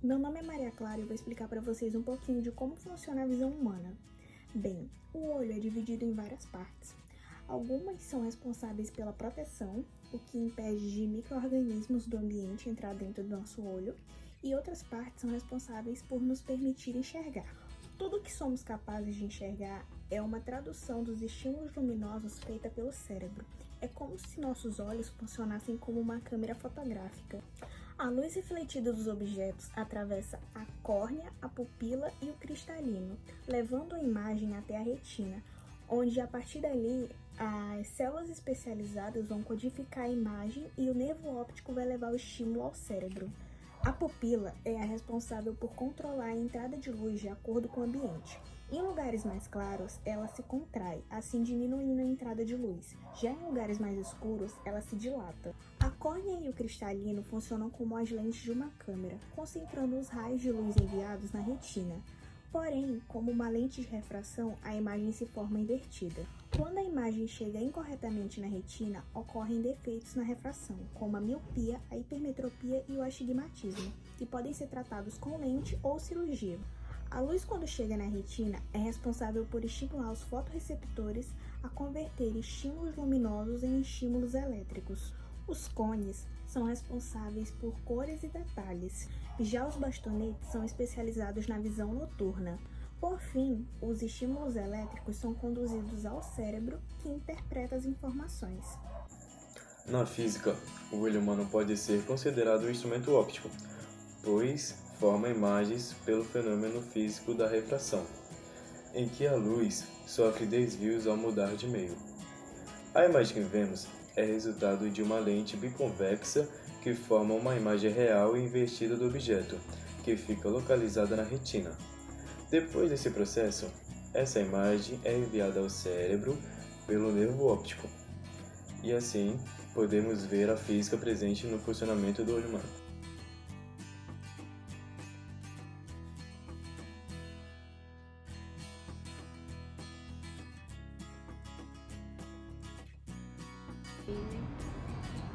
Meu nome é Maria Clara e eu vou explicar para vocês um pouquinho de como funciona a visão humana. Bem, o olho é dividido em várias partes. Algumas são responsáveis pela proteção, o que impede de micro-organismos do ambiente entrar dentro do nosso olho, e outras partes são responsáveis por nos permitir enxergar. Tudo que somos capazes de enxergar é uma tradução dos estímulos luminosos feita pelo cérebro. É como se nossos olhos funcionassem como uma câmera fotográfica. A luz refletida dos objetos atravessa a córnea, a pupila e o cristalino, levando a imagem até a retina, onde a partir dali as células especializadas vão codificar a imagem e o nervo óptico vai levar o estímulo ao cérebro. A pupila é a responsável por controlar a entrada de luz de acordo com o ambiente. Em lugares mais claros, ela se contrai, assim diminuindo a entrada de luz. Já em lugares mais escuros, ela se dilata. A córnea e o cristalino funcionam como as lentes de uma câmera, concentrando os raios de luz enviados na retina. Porém, como uma lente de refração, a imagem se forma invertida. Quando a imagem chega incorretamente na retina, ocorrem defeitos na refração, como a miopia, a hipermetropia e o astigmatismo, que podem ser tratados com lente ou cirurgia. A luz, quando chega na retina, é responsável por estimular os fotorreceptores a converter estímulos luminosos em estímulos elétricos. Os cones são responsáveis por cores e detalhes. Já os bastonetes são especializados na visão noturna. Por fim, os estímulos elétricos são conduzidos ao cérebro, que interpreta as informações. Na física, o olho humano pode ser considerado um instrumento óptico, pois forma imagens pelo fenômeno físico da refração, em que a luz sofre desvios ao mudar de meio. A imagem que vemos é resultado de uma lente biconvexa que forma uma imagem real e invertida do objeto, que fica localizada na retina. Depois desse processo, essa imagem é enviada ao cérebro pelo nervo óptico, e assim podemos ver a física presente no funcionamento do olho humano.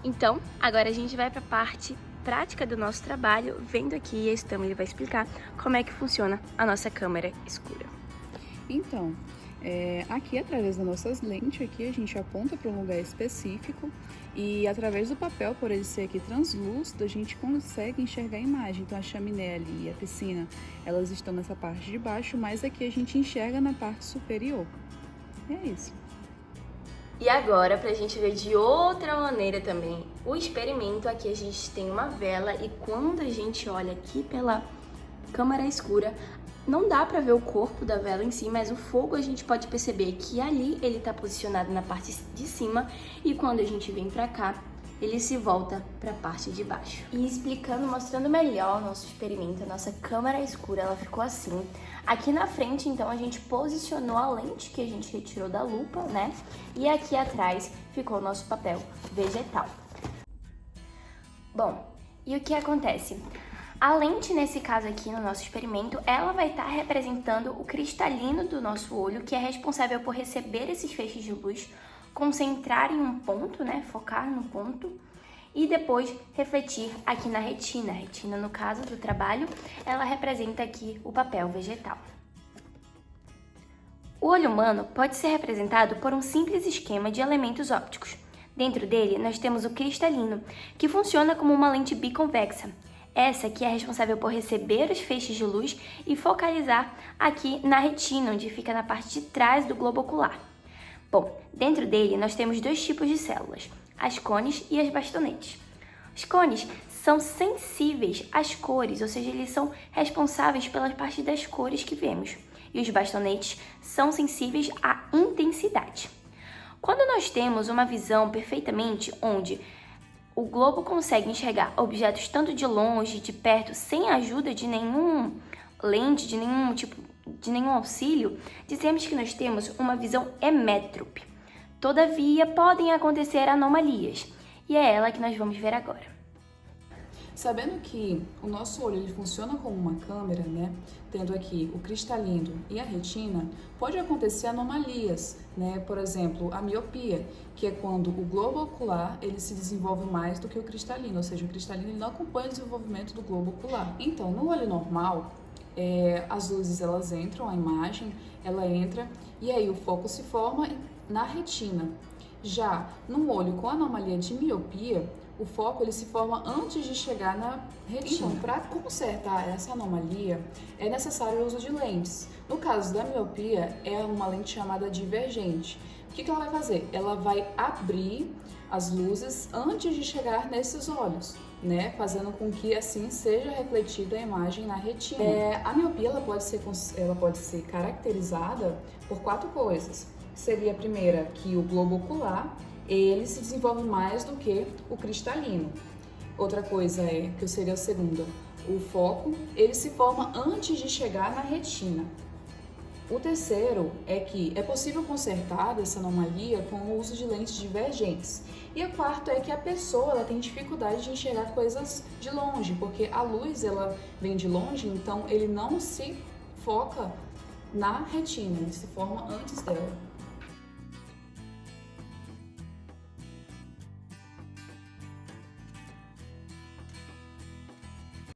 Então, agora a gente vai para a parte prática do nosso trabalho, vendo aqui, a Estama ele vai explicar como é que funciona a nossa câmera escura. Então, aqui através das nossas lentes, aqui a gente aponta para um lugar específico e através do papel, por ele ser aqui translúcido, a gente consegue enxergar a imagem. Então a chaminé ali e a piscina, elas estão nessa parte de baixo, mas aqui a gente enxerga na parte superior. E é isso. E agora, pra gente ver de outra maneira também, o experimento, aqui a gente tem uma vela e quando a gente olha aqui pela câmera escura, não dá pra ver o corpo da vela em si, mas o fogo a gente pode perceber que ali ele tá posicionado na parte de cima e quando a gente vem pra cá, ele se volta para a parte de baixo. E explicando, mostrando melhor o nosso experimento, a nossa câmera escura, ela ficou assim. Aqui na frente, então, a gente posicionou a lente que a gente retirou da lupa, né? E aqui atrás ficou o nosso papel vegetal. Bom, e o que acontece? A lente, nesse caso aqui, no nosso experimento, ela vai estar representando o cristalino do nosso olho, que é responsável por receber esses feixes de luz, concentrar em um ponto, né, focar no ponto, e depois refletir aqui na retina. A retina, no caso do trabalho, ela representa aqui o papel vegetal. O olho humano pode ser representado por um simples esquema de elementos ópticos. Dentro dele, nós temos o cristalino, que funciona como uma lente biconvexa. Essa aqui é responsável por receber os feixes de luz e focalizar aqui na retina, onde fica na parte de trás do globo ocular. Bom, dentro dele nós temos dois tipos de células, as cones e as bastonetes. Os cones são sensíveis às cores, ou seja, eles são responsáveis pela parte das cores que vemos. E os bastonetes são sensíveis à intensidade. Quando nós temos uma visão perfeitamente onde o globo consegue enxergar objetos tanto de longe, de perto, sem a ajuda de nenhum lente, de nenhum auxílio, dizemos que nós temos uma visão emétrope. Todavia, podem acontecer anomalias, e é ela que nós vamos ver agora. Sabendo que o nosso olho ele funciona como uma câmera, né? Tendo aqui o cristalino e a retina, pode acontecer anomalias, né? Por exemplo, a miopia, que é quando o globo ocular ele se desenvolve mais do que o cristalino, ou seja, o cristalino ele não acompanha o desenvolvimento do globo ocular. Então, no olho normal, as luzes elas entram, a imagem ela entra e aí o foco se forma na retina. Já no olho com anomalia de miopia, o foco ele se forma antes de chegar na retina. Então, para consertar essa anomalia, é necessário o uso de lentes. No caso da miopia, é uma lente chamada divergente. O que ela vai fazer? Ela vai abrir as luzes antes de chegar nesses olhos, né? Fazendo com que assim seja refletida a imagem na retina. A miopia ela pode ser caracterizada por 4 coisas. Seria a primeira, que o globo ocular ele se desenvolve mais do que o cristalino. Outra coisa que seria a segunda, o foco ele se forma antes de chegar na retina. O terceiro é que é possível consertar essa anomalia com o uso de lentes divergentes. E o quarto é que a pessoa ela tem dificuldade de enxergar coisas de longe, porque a luz ela vem de longe, então ele não se foca na retina, ele se forma antes dela.